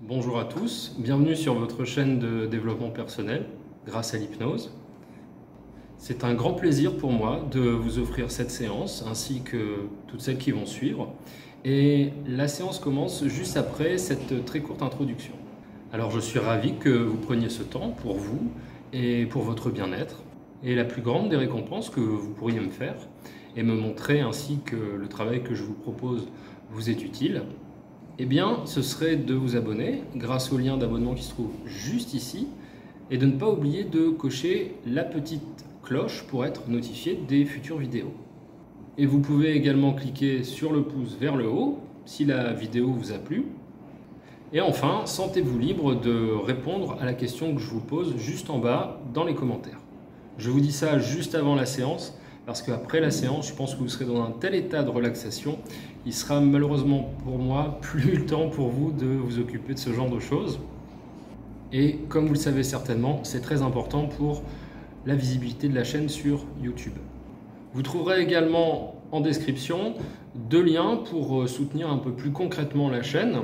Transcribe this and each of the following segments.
Bonjour à tous, bienvenue sur votre chaîne de développement personnel grâce à l'hypnose. C'est un grand plaisir pour moi de vous offrir cette séance ainsi que toutes celles qui vont suivre. Et la séance commence juste après cette très courte introduction. Alors je suis ravi que vous preniez ce temps pour vous et pour votre bien-être. Et la plus grande des récompenses que vous pourriez me faire et me montrer ainsi que le travail que je vous propose vous est utile, eh bien, ce serait de vous abonner grâce au lien d'abonnement qui se trouve juste ici et de ne pas oublier de cocher la petite cloche pour être notifié des futures vidéos. Et vous pouvez également cliquer sur le pouce vers le haut si la vidéo vous a plu. Et enfin, sentez-vous libre de répondre à la question que je vous pose juste en bas dans les commentaires. Je vous dis ça juste avant la séance parce qu'après la séance, je pense que vous serez dans un tel état de relaxation, il sera malheureusement pour moi plus le temps pour vous de vous occuper de ce genre de choses. Et comme vous le savez certainement, c'est très important pour la visibilité de la chaîne sur YouTube. Vous trouverez également en description 2 liens pour soutenir un peu plus concrètement la chaîne.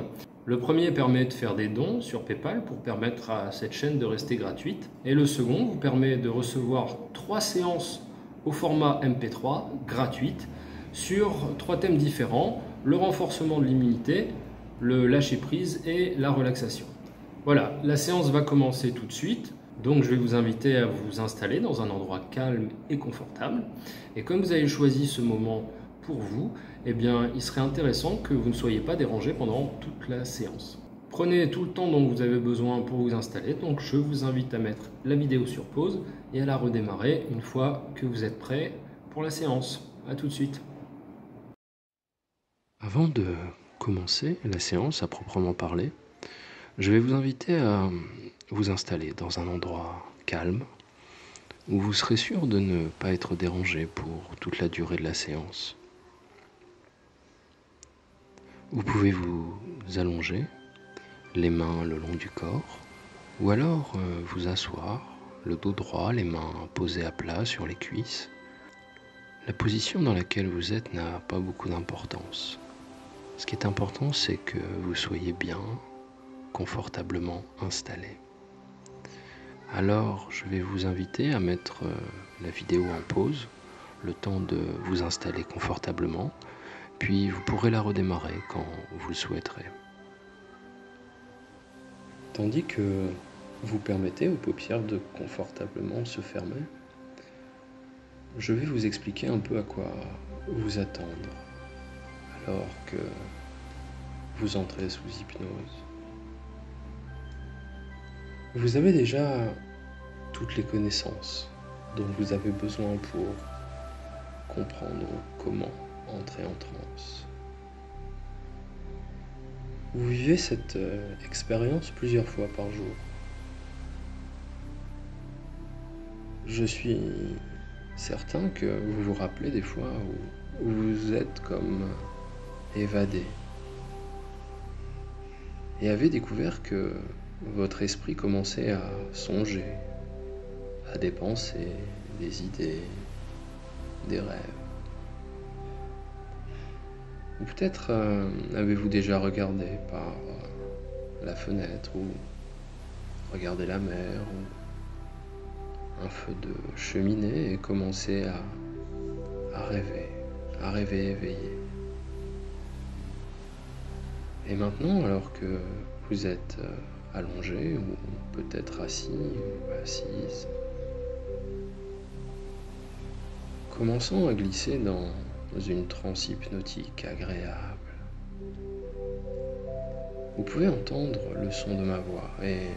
Le premier permet de faire des dons sur PayPal pour permettre à cette chaîne de rester gratuite. Et le second vous permet de recevoir 3 séances au format MP3 gratuite sur 3 thèmes différents: le renforcement de l'immunité, le lâcher-prise et la relaxation. Voilà, la séance va commencer tout de suite. Donc je vais vous inviter à vous installer dans un endroit calme et confortable. Et comme vous avez choisi ce moment pour vous, eh bien, il serait intéressant que vous ne soyez pas dérangé pendant toute la séance. Prenez tout le temps dont vous avez besoin pour vous installer. Donc je vous invite à mettre la vidéo sur pause et à la redémarrer une fois que vous êtes prêt pour la séance. A tout de suite. Avant de commencer la séance à proprement parler, je vais vous inviter à vous installer dans un endroit calme où vous serez sûr de ne pas être dérangé pour toute la durée de la séance. Vous pouvez vous allonger, les mains le long du corps, ou alors vous asseoir, le dos droit, les mains posées à plat sur les cuisses. La position dans laquelle vous êtes n'a pas beaucoup d'importance. Ce qui est important, c'est que vous soyez bien, confortablement installé. Alors, je vais vous inviter à mettre la vidéo en pause, le temps de vous installer confortablement, puis vous pourrez la redémarrer quand vous le souhaiterez. Tandis que vous permettez aux paupières de confortablement se fermer, je vais vous expliquer un peu à quoi vous attendre alors que vous entrez sous hypnose. Vous avez déjà toutes les connaissances dont vous avez besoin pour comprendre comment entrer en transe. Vous vivez cette expérience plusieurs fois par jour. Je suis certain que vous vous rappelez des fois où vous êtes comme évadé et avez découvert que votre esprit commençait à songer, à des pensées, des idées, des rêves. Ou peut-être avez-vous déjà regardé par la fenêtre ou regardé la mer ou un feu de cheminée et commencé à rêver éveillé. Et maintenant, alors que vous êtes allongé ou peut-être assis ou assise, commençons à glisser dans une transe hypnotique agréable. Vous pouvez entendre le son de ma voix et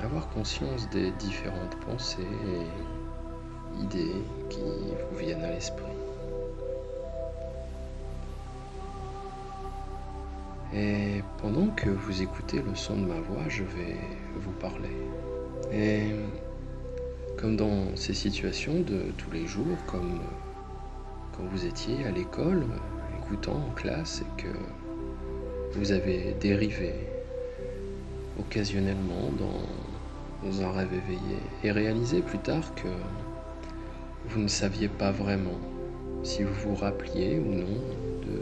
avoir conscience des différentes pensées et idées qui vous viennent à l'esprit. Et pendant que vous écoutez le son de ma voix, je vais vous parler. Et comme dans ces situations de tous les jours, comme quand vous étiez à l'école, écoutant en classe et que vous avez dérivé occasionnellement dans un rêve éveillé et réalisé plus tard que vous ne saviez pas vraiment si vous vous rappeliez ou non de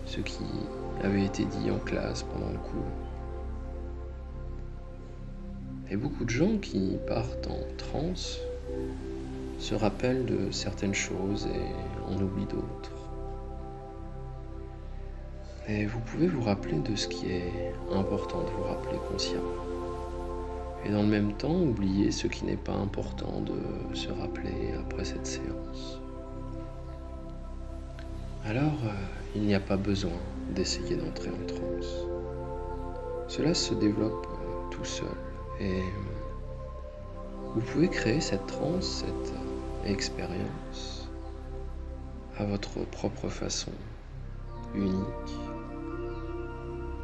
ce qui avait été dit en classe pendant le cours. Et beaucoup de gens qui partent en transe se rappellent de certaines choses et en oublient d'autres. Et vous pouvez vous rappeler de ce qui est important de vous rappeler consciemment. Et dans le même temps, oublier ce qui n'est pas important de se rappeler après cette séance. Alors, il n'y a pas besoin d'essayer d'entrer en transe. Cela se développe tout seul. Et vous pouvez créer cette transe, cette expérience à votre propre façon, unique,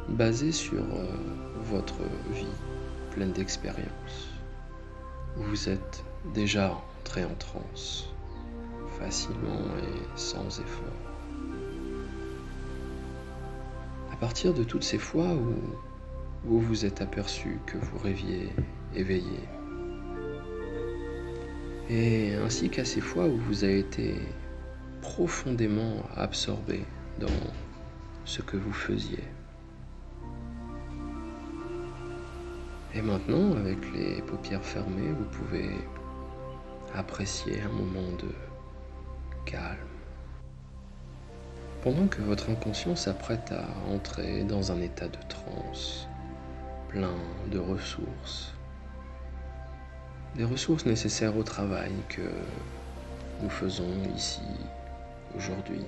basée sur votre vie pleine d'expériences. Vous êtes déjà entré en transe, facilement et sans effort. À partir de toutes ces fois où vous vous êtes aperçu que vous rêviez éveillé, et ainsi qu'à ces fois où vous avez été profondément absorbé dans ce que vous faisiez. Et maintenant, avec les paupières fermées, vous pouvez apprécier un moment de calme. Pendant que votre inconscient s'apprête à entrer dans un état de transe, plein de ressources. Des ressources nécessaires au travail que nous faisons ici, aujourd'hui.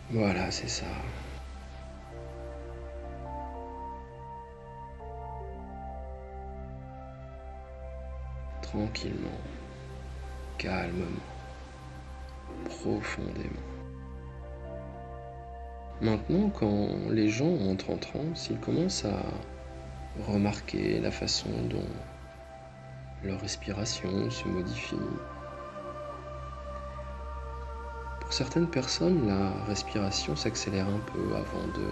Voilà, c'est ça. Tranquillement, calmement, profondément. Maintenant, quand les gens entrent en transe, ils commencent à remarquer la façon dont leur respiration se modifie. Pour certaines personnes, la respiration s'accélère un peu avant de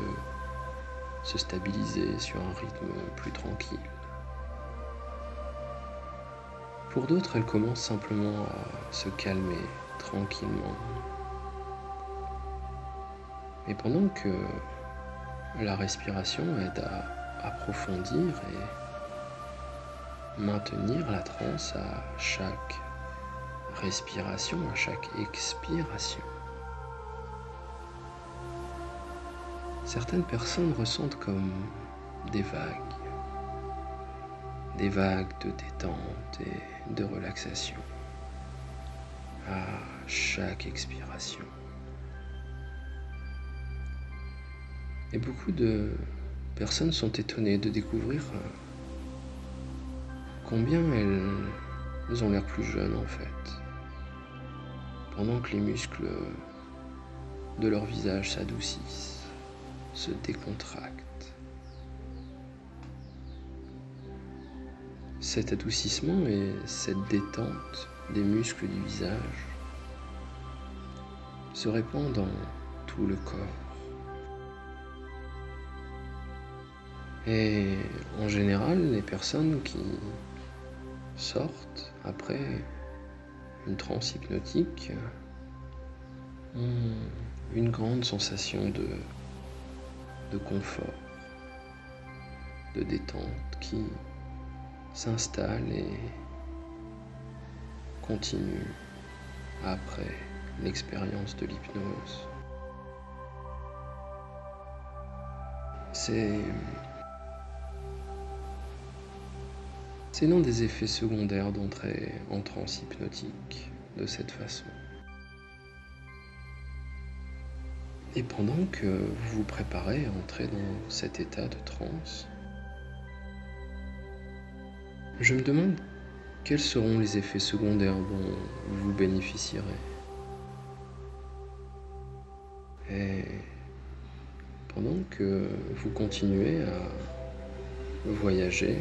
se stabiliser sur un rythme plus tranquille. Pour d'autres, elle commence simplement à se calmer tranquillement. Et pendant que la respiration aide à approfondir et maintenir la transe à chaque respiration, à chaque expiration, certaines personnes ressentent comme des vagues de détente et de relaxation à chaque expiration. Et beaucoup de personnes sont étonnées de découvrir combien elles ont l'air plus jeunes en fait, pendant que les muscles de leur visage s'adoucissent, se décontractent. Cet adoucissement et cette détente des muscles du visage se répand dans tout le corps. Et en général, les personnes qui sortent après une transe hypnotique ont une grande sensation de confort, de détente qui s'installe et continue après l'expérience de l'hypnose. C'est l'un des effets secondaires d'entrer en transe hypnotique de cette façon. Et pendant que vous vous préparez à entrer dans cet état de transe, je me demande quels seront les effets secondaires dont vous bénéficierez. Et pendant que vous continuez à voyager,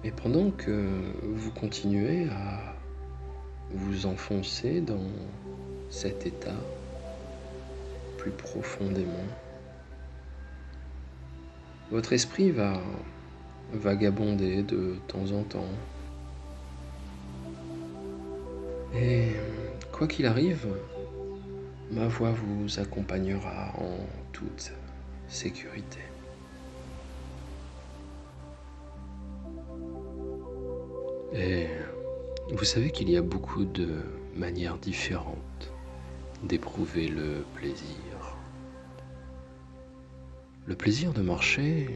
et pendant que vous continuez à vous enfoncer dans cet état plus profondément, votre esprit va vagabonder de temps en temps Et quoi qu'il arrive, ma voix vous accompagnera en toute sécurité. Et vous savez qu'il y a beaucoup de manières différentes d'éprouver le plaisir. Le plaisir de marcher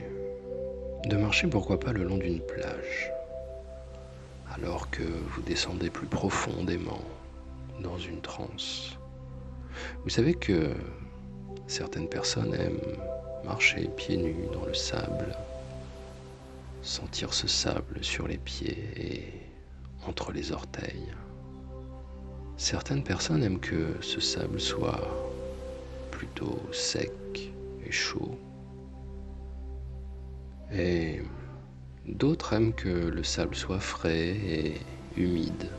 pourquoi pas le long d'une plage, alors que vous descendez plus profondément dans une transe. Vous savez que certaines personnes aiment marcher pieds nus dans le sable, sentir ce sable sur les pieds et entre les orteils. Certaines personnes aiment que ce sable soit plutôt sec et chaud. Et d'autres aiment que le sable soit frais et humide.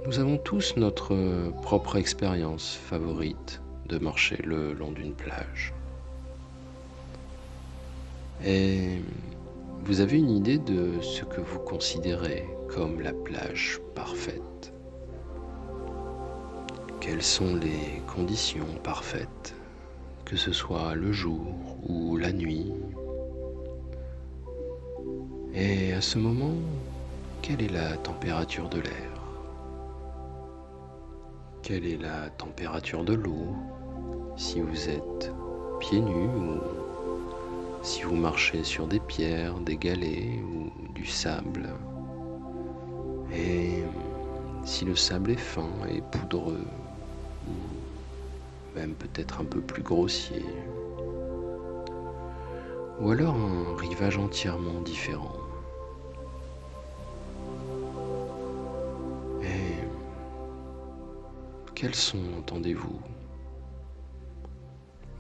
Nous avons tous notre propre expérience favorite de marcher le long d'une plage. Et vous avez une idée de ce que vous considérez comme la plage parfaite? Quelles sont les conditions parfaites, que ce soit le jour ou la nuit? Et à ce moment, quelle est la température de l'air? Quelle est la température de l'eau si vous êtes pieds nus ou si vous marchez sur des pierres, des galets ou du sable? Et si le sable est fin et poudreux ou même peut-être un peu plus grossier, ou alors un rivage entièrement différent. Et quels sons entendez-vous?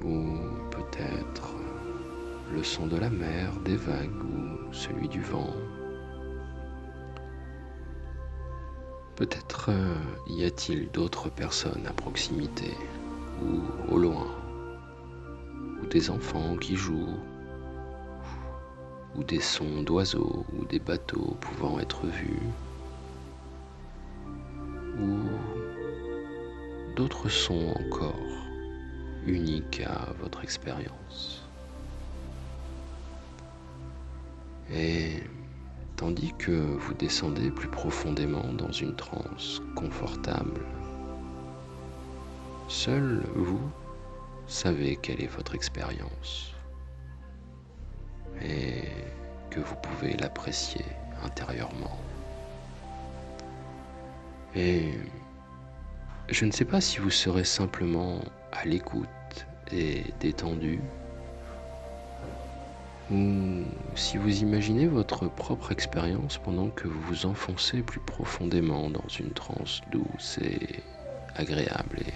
Ou peut-être le son de la mer, des vagues ou celui du vent. Peut-être y a-t-il d'autres personnes à proximité ou au loin, ou des enfants qui jouent, ou des sons d'oiseaux ou des bateaux pouvant être vus, ou d'autres sons encore uniques à votre expérience. Et tandis que vous descendez plus profondément dans une transe confortable, seul vous savez quelle est votre expérience et que vous pouvez l'apprécier intérieurement. Et je ne sais pas si vous serez simplement à l'écoute et détendu, ou si vous imaginez votre propre expérience pendant que vous vous enfoncez plus profondément dans une transe douce et agréable et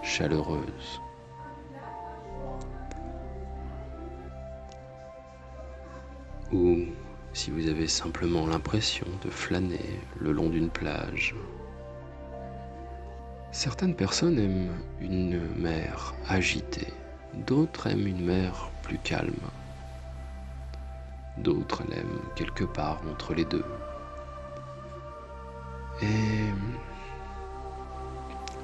chaleureuse. Ou si vous avez simplement l'impression de flâner le long d'une plage. Certaines personnes aiment une mer agitée, d'autres aiment une mer plus calme, d'autres l'aiment quelque part entre les deux. Et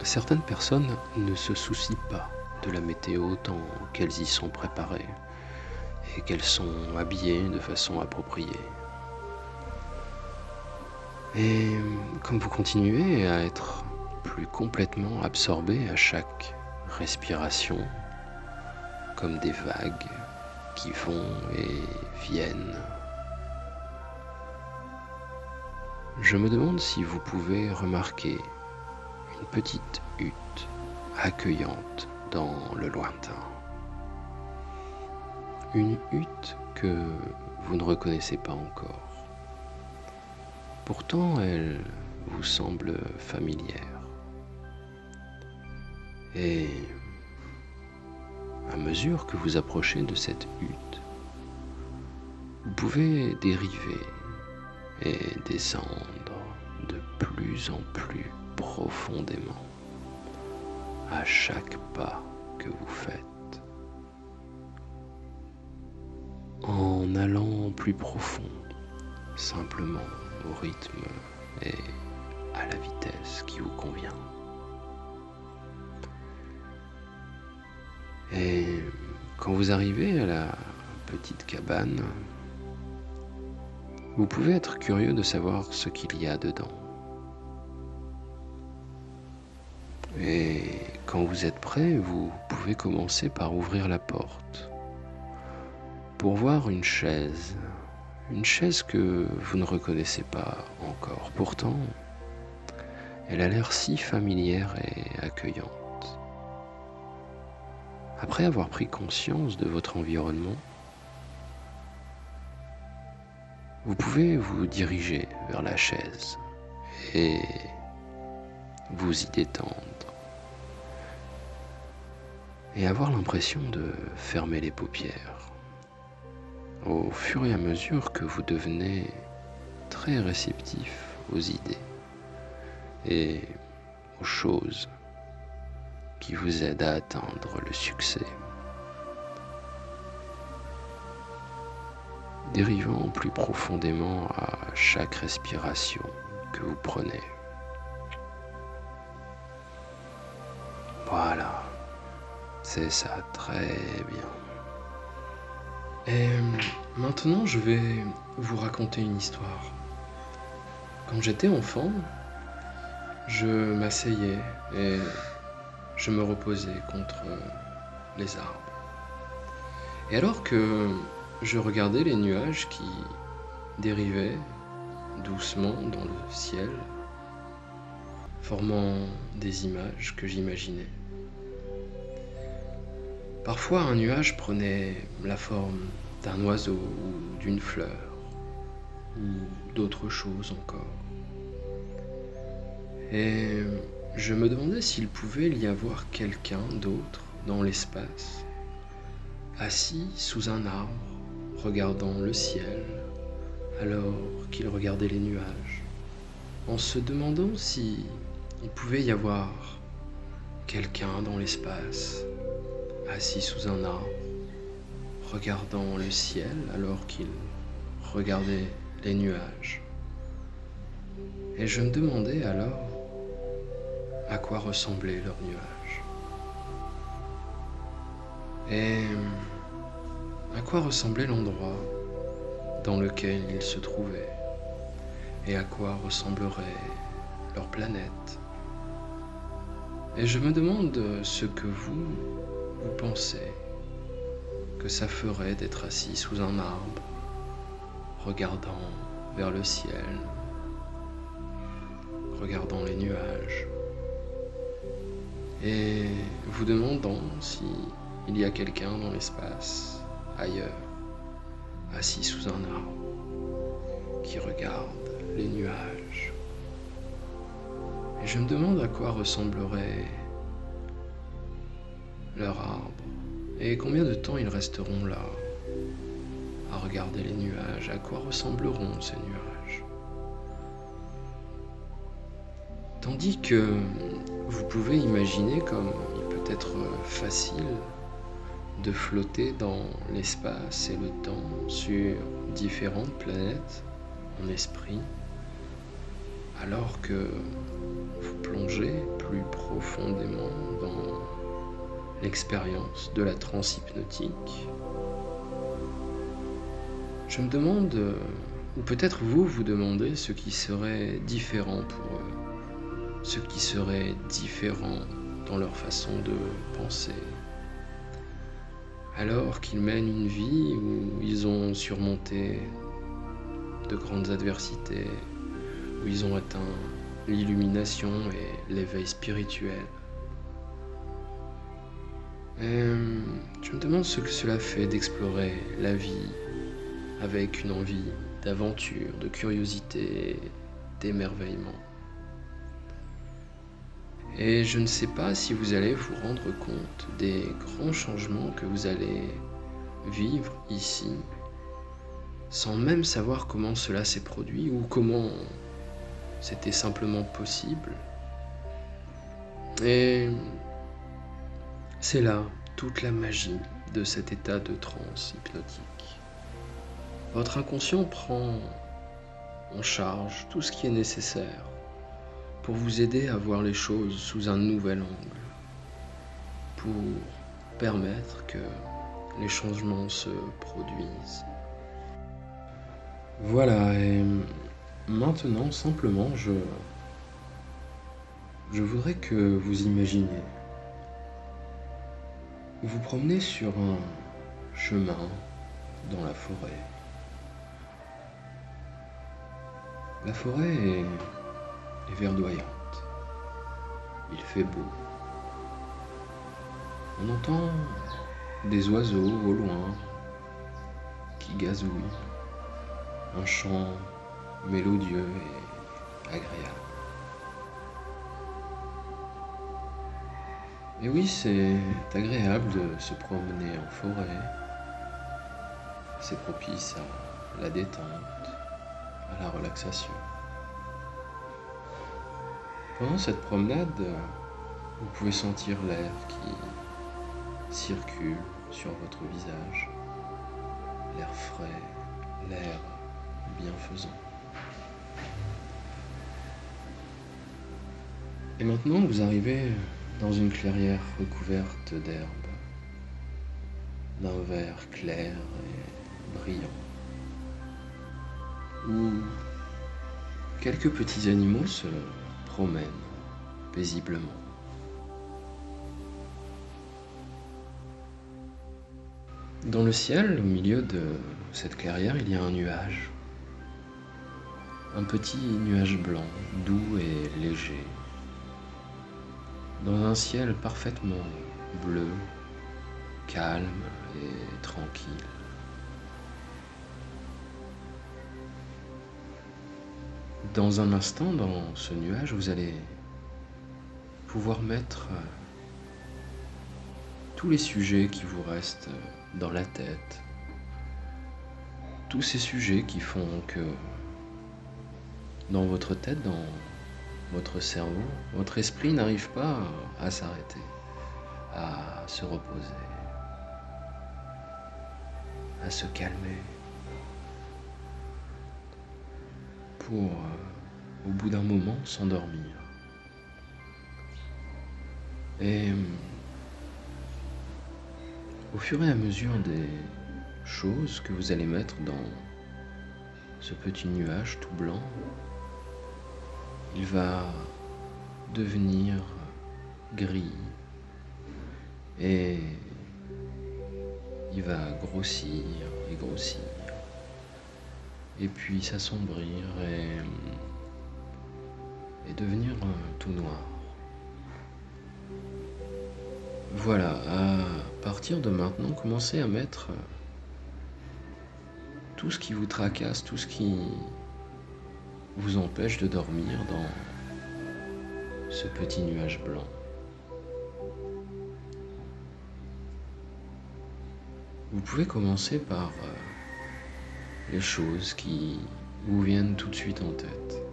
certaines personnes ne se soucient pas de la météo tant qu'elles y sont préparées et qu'elles sont habillées de façon appropriée. Et comme vous continuez à être plus complètement absorbé à chaque respiration, comme des vagues qui vont et viennent, je me demande si vous pouvez remarquer une petite hutte accueillante dans le lointain. Une hutte que vous ne reconnaissez pas encore. Pourtant, elle vous semble familière. Et à mesure que vous approchez de cette hutte, vous pouvez dériver et descendre de plus en plus profondément à chaque pas que vous faites. En allant plus profond, simplement au rythme et à la vitesse qui vous convient. Et quand vous arrivez à la petite cabane, vous pouvez être curieux de savoir ce qu'il y a dedans. Et quand vous êtes prêt, vous pouvez commencer par ouvrir la porte pour voir une chaise que vous ne reconnaissez pas encore. Pourtant, elle a l'air si familière et accueillante. Après avoir pris conscience de votre environnement, vous pouvez vous diriger vers la chaise et vous y détendre et avoir l'impression de fermer les paupières. Au fur et à mesure que vous devenez très réceptif aux idées et aux choses qui vous aident à atteindre le succès, dérivant plus profondément à chaque respiration que vous prenez. Voilà, c'est ça, très bien. Et maintenant, je vais vous raconter une histoire. Quand j'étais enfant, je m'asseyais et je me reposais contre les arbres. Et alors que je regardais les nuages qui dérivaient doucement dans le ciel, formant des images que j'imaginais. Parfois, un nuage prenait la forme d'un oiseau ou d'une fleur, ou d'autres choses encore. Et je me demandais s'il pouvait y avoir quelqu'un d'autre dans l'espace, assis sous un arbre, regardant le ciel, alors qu'il regardait les nuages, en se demandant si il pouvait y avoir quelqu'un dans l'espace, assis sous un arbre, regardant le ciel alors qu'il regardait les nuages. Et je me demandais alors à quoi ressemblaient leurs nuages. Et à quoi ressemblait l'endroit dans lequel ils se trouvaient, et à quoi ressemblerait leur planète. Et je me demande ce que vous pensez que ça ferait d'être assis sous un arbre, regardant vers le ciel, regardant les nuages, et vous demandant si il y a quelqu'un dans l'espace, ailleurs, assis sous un arbre, qui regarde les nuages. Et je me demande à quoi ressemblerait leur arbre, et combien de temps ils resteront là, à regarder les nuages, à quoi ressembleront ces nuages. Tandis que vous pouvez imaginer comme il peut être facile de flotter dans l'espace et le temps sur différentes planètes en esprit, alors que vous plongez plus profondément dans l'expérience de la transe hypnotique. Je me demande, ou peut-être vous demandez ce qui serait différent pour eux, ce qui serait différent dans leur façon de penser, alors qu'ils mènent une vie où ils ont surmonté de grandes adversités, où ils ont atteint l'illumination et l'éveil spirituel. Et je me demande ce que cela fait d'explorer la vie avec une envie d'aventure, de curiosité et d'émerveillement. Et je ne sais pas si vous allez vous rendre compte des grands changements que vous allez vivre ici, sans même savoir comment cela s'est produit ou comment c'était simplement possible. Et c'est là toute la magie de cet état de transe hypnotique. Votre inconscient prend en charge tout ce qui est nécessaire pour vous aider à voir les choses sous un nouvel angle, pour permettre que les changements se produisent. Voilà, et maintenant, simplement, je voudrais que vous imaginiez. Vous promenez sur un chemin dans la forêt. La forêt est verdoyante. Il fait beau. On entend des oiseaux au loin qui gazouillent. Un chant mélodieux et agréable. Et oui, c'est agréable de se promener en forêt. C'est propice à la détente, à la relaxation. Pendant cette promenade, vous pouvez sentir l'air qui circule sur votre visage, l'air frais, l'air bienfaisant. Et maintenant, vous arrivez dans une clairière recouverte d'herbe, d'un vert clair et brillant, où quelques petits animaux se promènent paisiblement. Dans le ciel, au milieu de cette clairière, il y a un nuage. Un petit nuage blanc, doux et léger. Dans un ciel parfaitement bleu, calme et tranquille. Dans un instant, dans ce nuage, vous allez pouvoir mettre tous les sujets qui vous restent dans la tête, tous ces sujets qui font que dans votre tête, dans votre cerveau, votre esprit n'arrive pas à s'arrêter, à se reposer, à se calmer, pour, au bout d'un moment, s'endormir. Et au fur et à mesure des choses que vous allez mettre dans ce petit nuage tout blanc, il va devenir gris et il va grossir et grossir et puis s'assombrir et devenir tout noir. Voilà, à partir de maintenant, commencez à mettre tout ce qui vous tracasse, tout ce qui vous empêche de dormir dans ce petit nuage blanc. Vous pouvez commencer par les choses qui vous viennent tout de suite en tête,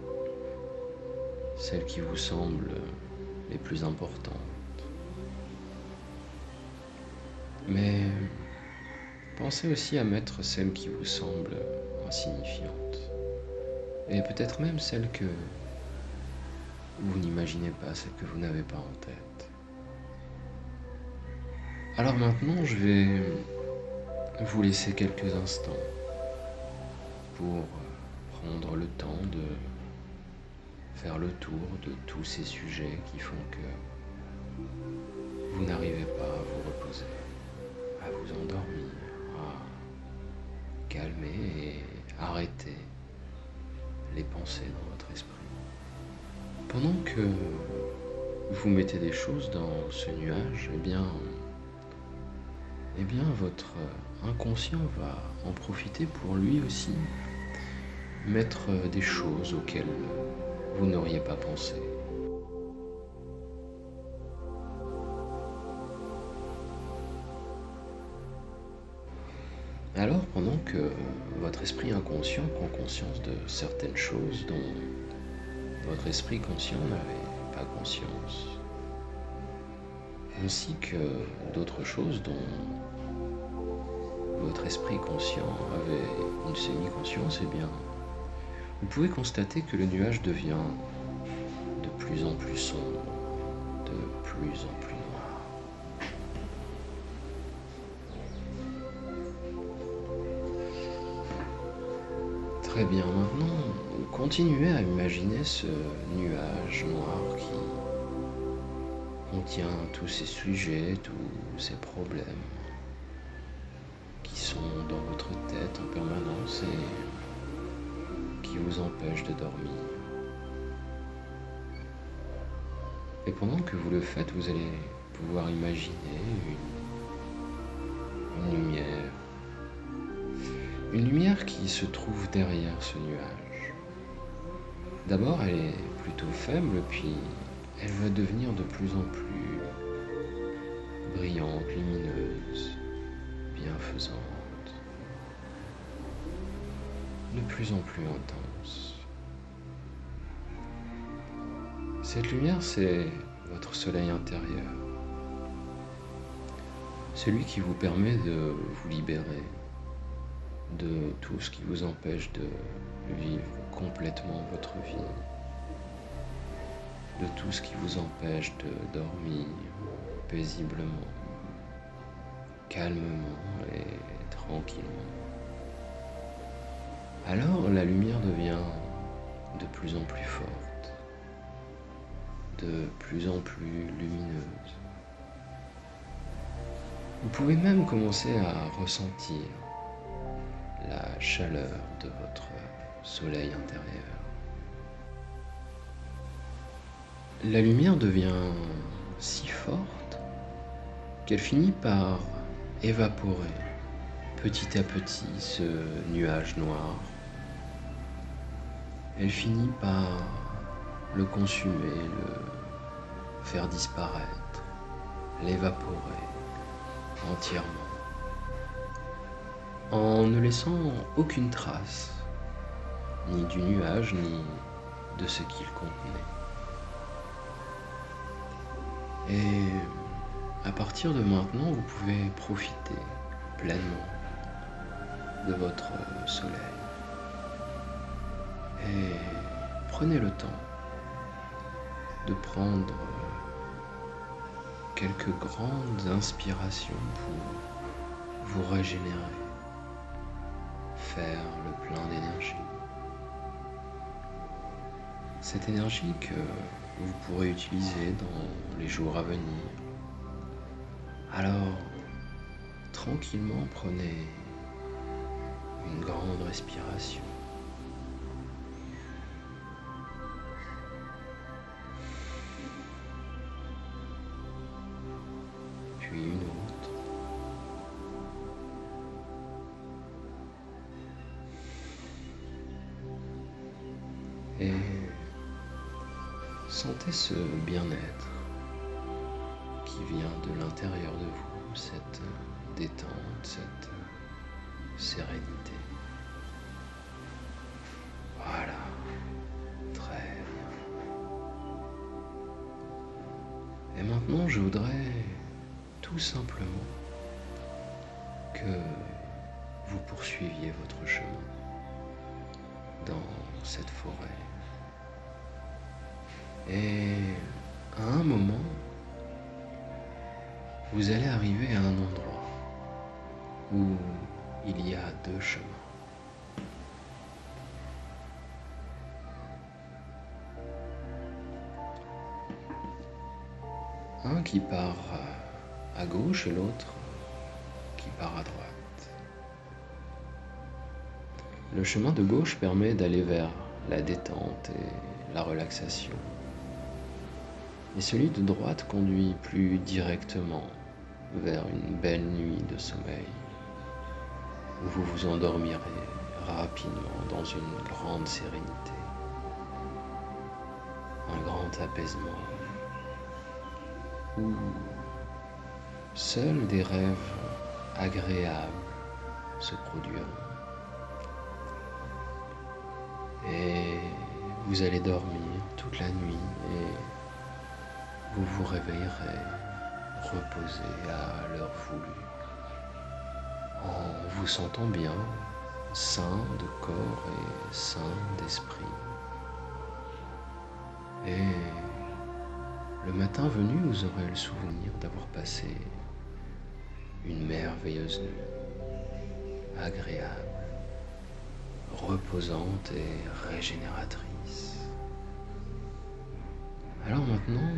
celles qui vous semblent les plus importantes. Mais pensez aussi à mettre celles qui vous semblent insignifiantes. Et peut-être même celles que vous n'imaginez pas, celles que vous n'avez pas en tête. Alors maintenant, je vais vous laisser quelques instants pour prendre le temps de faire le tour de tous ces sujets qui font que vous n'arrivez pas à vous reposer, à vous endormir, à calmer et arrêter les pensées dans votre esprit. Pendant que vous mettez des choses dans ce nuage, eh bien votre inconscient va en profiter pour lui aussi mettre des choses auxquelles vous n'auriez pas pensé. Alors, pendant que votre esprit inconscient prend conscience de certaines choses dont votre esprit conscient n'avait pas conscience, ainsi que d'autres choses dont votre esprit conscient avait une semi-conscience, eh bien, vous pouvez constater que le nuage devient de plus en plus sombre, de plus en plus noir. Très bien, maintenant, continuez à imaginer ce nuage noir qui contient tous ces sujets, tous ces problèmes qui sont dans votre tête en permanence et qui vous empêchent de dormir. Et pendant que vous le faites, vous allez pouvoir imaginer une lumière qui se trouve derrière ce nuage. D'abord, elle est plutôt faible, puis elle va devenir de plus en plus brillante, lumineuse, bienfaisante, de plus en plus intense. Cette lumière, c'est votre soleil intérieur, celui qui vous permet de vous libérer de tout ce qui vous empêche de vivre complètement votre vie, de tout ce qui vous empêche de dormir paisiblement, calmement et tranquillement. Alors la lumière devient de plus en plus forte, de plus en plus lumineuse. Vous pouvez même commencer à ressentir la chaleur de votre soleil intérieur. La lumière devient si forte qu'elle finit par évaporer petit à petit ce nuage noir. Elle finit par le consumer, le faire disparaître, l'évaporer entièrement, en ne laissant aucune trace, ni du nuage, ni de ce qu'il contenait. Et à partir de maintenant, vous pouvez profiter pleinement de votre soleil. Et prenez le temps de prendre quelques grandes inspirations pour vous régénérer, faire le plein d'énergie. Cette énergie que vous pourrez utiliser dans les jours à venir. Alors, tranquillement, prenez une grande respiration. Puis une autre. Et sentez ce bien-être qui vient de l'intérieur de vous, cette détente, cette sérénité. Voilà, très bien. Et maintenant, je voudrais tout simplement que vous poursuiviez votre chemin dans cette forêt. Et à un moment, vous allez arriver à un endroit où il y a deux chemins. Un qui part à gauche et l'autre qui part à droite. Le chemin de gauche permet d'aller vers la détente et la relaxation. Et celui de droite conduit plus directement vers une belle nuit de sommeil, où vous vous endormirez rapidement dans une grande sérénité, un grand apaisement, où seuls des rêves agréables se produiront. Et vous allez dormir toute la nuit et vous vous réveillerez reposé à l'heure voulue, en vous sentant bien, sain de corps et sain d'esprit. Et le matin venu, vous aurez le souvenir d'avoir passé une merveilleuse nuit, agréable, reposante et régénératrice. Alors maintenant,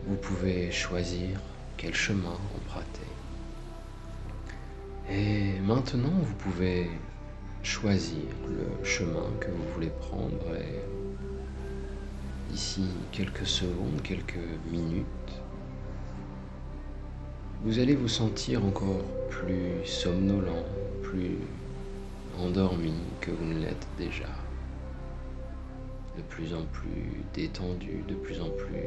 vous pouvez choisir quel chemin emprunter. Et maintenant, vous pouvez choisir le chemin que vous voulez prendre et d'ici quelques secondes, quelques minutes, vous allez vous sentir encore plus somnolent, plus endormi que vous ne l'êtes déjà. De plus en plus détendu, de plus en plus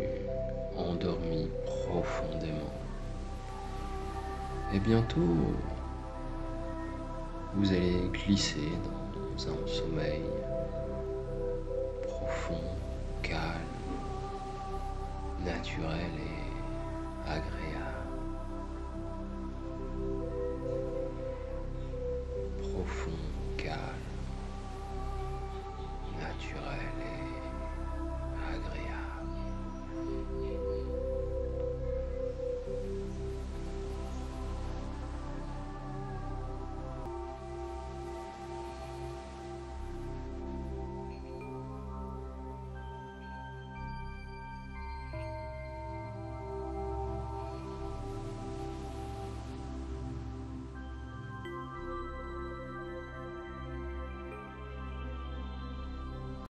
endormi profondément. Et bientôt, vous allez glisser dans un sommeil profond, calme, naturel et agréable.